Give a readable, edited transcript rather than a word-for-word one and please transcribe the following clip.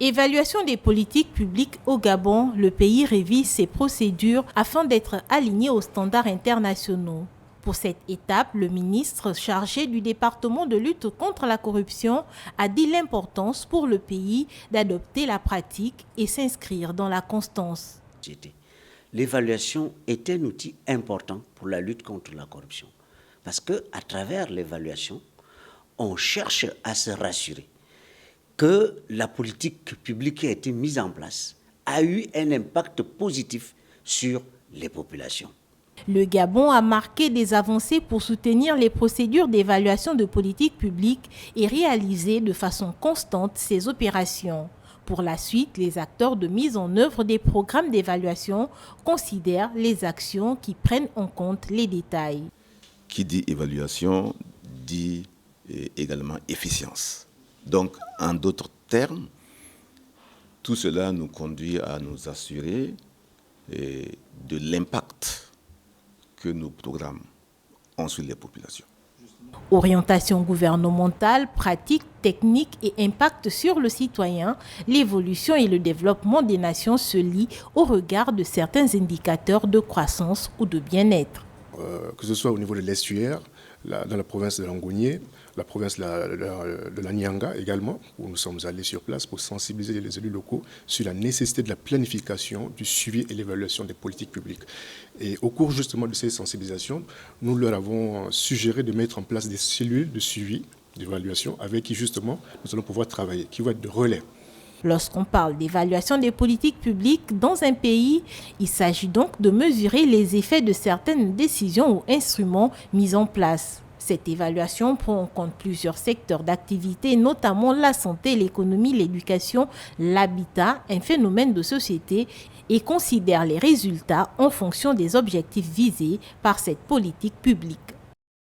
Évaluation des politiques publiques au Gabon, le pays révise ses procédures afin d'être aligné aux standards internationaux. Pour cette étape, le ministre chargé du département de lutte contre la corruption a dit l'importance pour le pays d'adopter la pratique et s'inscrire dans la constance. L'évaluation est un outil important pour la lutte contre la corruption parce qu'à travers l'évaluation, on cherche à se rassurer que la politique publique qui a été mise en place a eu un impact positif sur les populations. Le Gabon a marqué des avancées pour soutenir les procédures d'évaluation de politique publique et réaliser de façon constante ces opérations. Pour la suite, les acteurs de mise en œuvre des programmes d'évaluation considèrent les actions qui prennent en compte les détails. Qui dit évaluation dit également efficience. Donc, en d'autres termes, tout cela nous conduit à nous assurer de l'impact que nos programmes ont sur les populations. Orientation gouvernementale, pratiques, techniques et impact sur le citoyen, l'évolution et le développement des nations se lient au regard de certains indicateurs de croissance ou de bien-être. Que ce soit au niveau de l'estuaire, dans la province de Langounié, la province de la Nyanga également, où nous sommes allés sur place pour sensibiliser les élus locaux sur la nécessité de la planification, du suivi et l'évaluation des politiques publiques. Et au cours justement de ces sensibilisations, nous leur avons suggéré de mettre en place des cellules de suivi, d'évaluation, avec qui justement nous allons pouvoir travailler, qui vont être de relais. Lorsqu'on parle d'évaluation des politiques publiques dans un pays, il s'agit donc de mesurer les effets de certaines décisions ou instruments mis en place. Cette évaluation prend en compte plusieurs secteurs d'activité, notamment la santé, l'économie, l'éducation, l'habitat, un phénomène de société, et considère les résultats en fonction des objectifs visés par cette politique publique.